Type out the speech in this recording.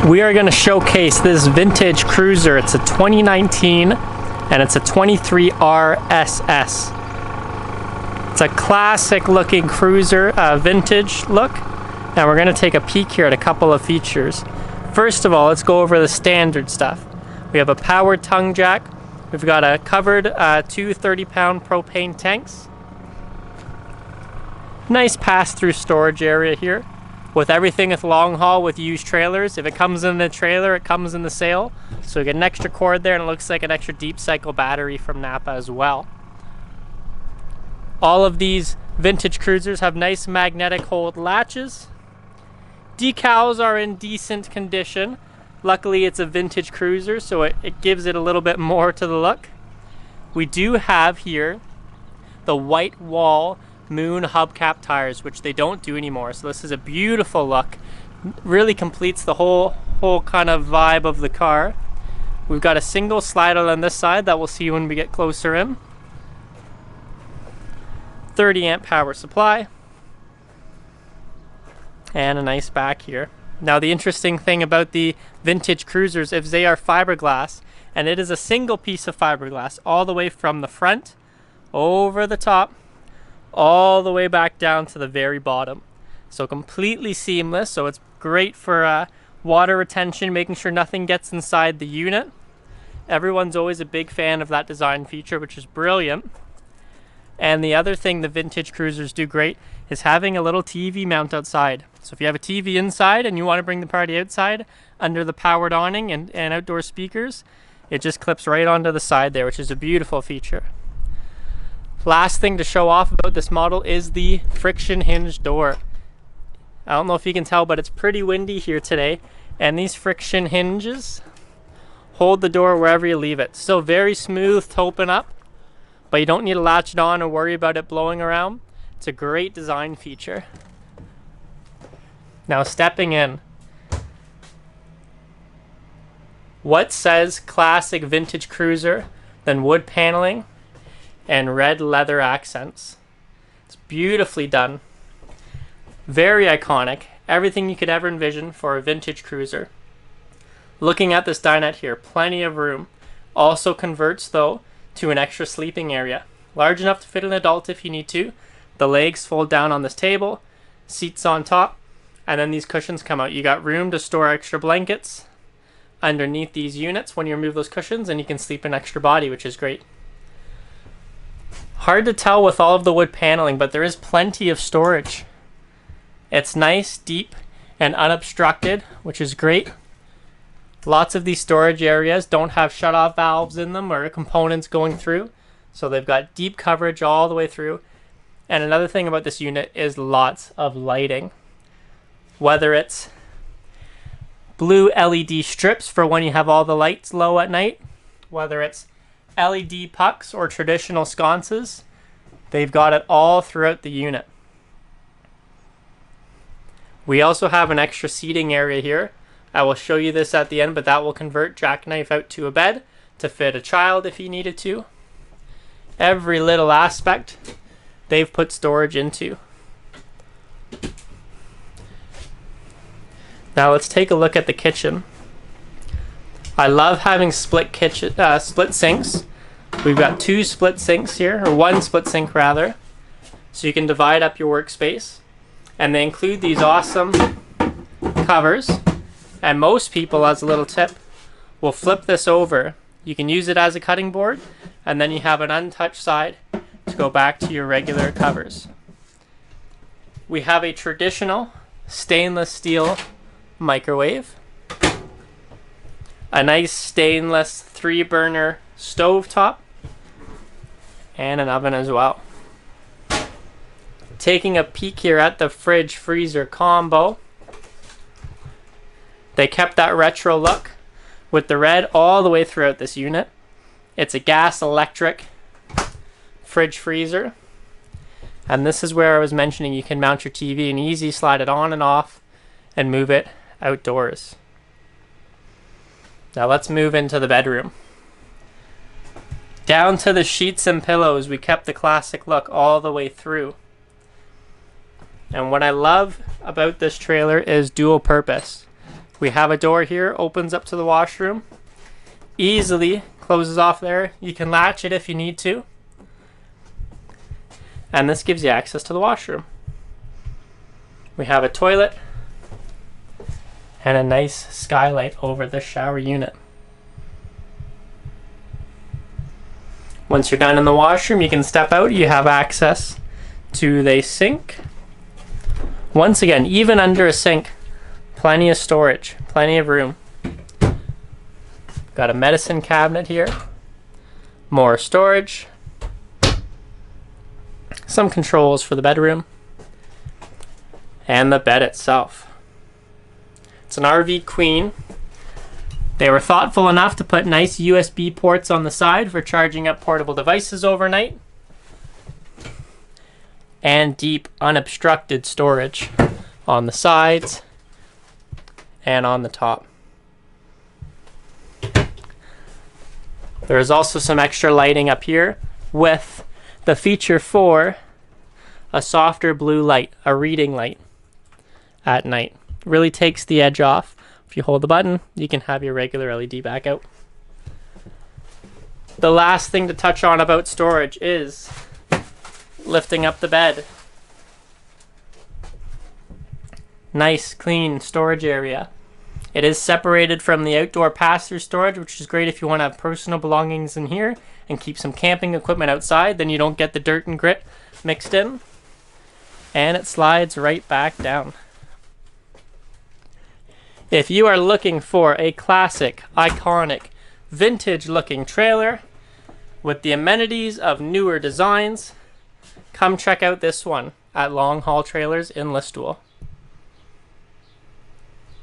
We are going to showcase this vintage cruiser. It's a 2019 and it's a 23 RSS. It's a classic looking cruiser, vintage look, and we're going to take a peek here at a couple of features. First of all, let's go over the standard stuff. We have a powered tongue jack. We've got a covered two 30-pound propane tanks. Nice pass-through storage area here. With everything with long haul with used trailers, if it comes in the trailer, it comes in the sail. So we get an extra cord there, and it looks like an extra deep cycle battery from Napa as well. All of these vintage cruisers have nice magnetic hold latches. Decals are in decent condition. Luckily it's a vintage cruiser, so it gives it a little bit more to the look. We do have here the white wall moon hubcap tires, which they don't do anymore, so this is a beautiful look. Really completes the whole kind of vibe of the car. We've got a single slider on this side that we'll see when we get closer in. 30 amp power supply and a nice back here. Now the interesting thing about the vintage cruisers is they are fiberglass, and it is a single piece of fiberglass all the way from the front over the top all the way back down to the very bottom. So completely seamless, so it's great for water retention, making sure nothing gets inside the unit. Everyone's always a big fan of that design feature, which is brilliant. And the other thing the vintage cruisers do great is having a little TV mount outside. So if you have a TV inside and you want to bring the party outside under the powered awning and outdoor speakers, it just clips right onto the side there, which is a beautiful feature. Last thing to show off about this model is the friction hinge door. I don't know if you can tell, but it's pretty windy here today, and these friction hinges hold the door wherever you leave it. Still very smooth to open up, but you don't need to latch it on or worry about it blowing around. It's a great design feature. Now stepping in. What says classic vintage cruiser than wood paneling and red leather accents? It's beautifully done. Very iconic. Everything you could ever envision for a vintage cruiser. Looking at this dinette here, plenty of room. Also converts though to an extra sleeping area. Large enough to fit an adult if you need to. The legs fold down on this table, seats on top, and then these cushions come out. You got room to store extra blankets underneath these units when you remove those cushions, and you can sleep an extra body, which is great. Hard to tell with all of the wood paneling, but there is plenty of storage. It's nice, deep, and unobstructed, which is great. Lots of these storage areas don't have shut-off valves in them or components going through, so they've got deep coverage all the way through. And another thing about this unit is lots of lighting. Whether it's blue LED strips for when you have all the lights low at night, whether it's LED pucks or traditional sconces, they've got it all throughout the unit. We also have an extra seating area here. I will show you this at the end, but that will convert jackknife out to a bed to fit a child if you needed to. Every little aspect they've put storage into. Now let's take a look at the kitchen. I love having split sinks. We've got two split sinks here, or one split sink rather, so you can divide up your workspace. And they include these awesome covers. And most people, as a little tip, will flip this over. You can use it as a cutting board, and then you have an untouched side to go back to your regular covers. We have a traditional stainless steel microwave. A nice stainless 3-burner stovetop, and an oven as well. Taking a peek here at the fridge freezer combo. They kept that retro look with the red all the way throughout this unit. It's a gas electric fridge freezer. And this is where I was mentioning you can mount your TV and easy slide it on and off and move it outdoors. Now let's move into the bedroom. Down to the sheets and pillows, we kept the classic look all the way through. And what I love about this trailer is dual purpose. We have a door here, opens up to the washroom. Easily closes off there. You can latch it if you need to. And this gives you access to the washroom. We have a toilet and a nice skylight over the shower unit. Once you're done in the washroom, you can step out. You have access to the sink. Once again, even under a sink, plenty of storage, plenty of room. Got a medicine cabinet here. More storage. Some controls for the bedroom. And the bed itself. It's an RV queen. They were thoughtful enough to put nice USB ports on the side for charging up portable devices overnight. And deep unobstructed storage on the sides and on the top. There is also some extra lighting up here with the feature for a softer blue light, a reading light at night. Really takes the edge off. If you hold the button, you can have your regular LED back out. The last thing to touch on about storage is lifting up the bed. Nice, clean storage area. It is separated from the outdoor pass-through storage, which is great if you want to have personal belongings in here and keep some camping equipment outside. Then you don't get the dirt and grit mixed in. And it slides right back down. If you are looking for a classic, iconic, vintage-looking trailer with the amenities of newer designs, come check out this one at Long Haul Trailers in Listowel.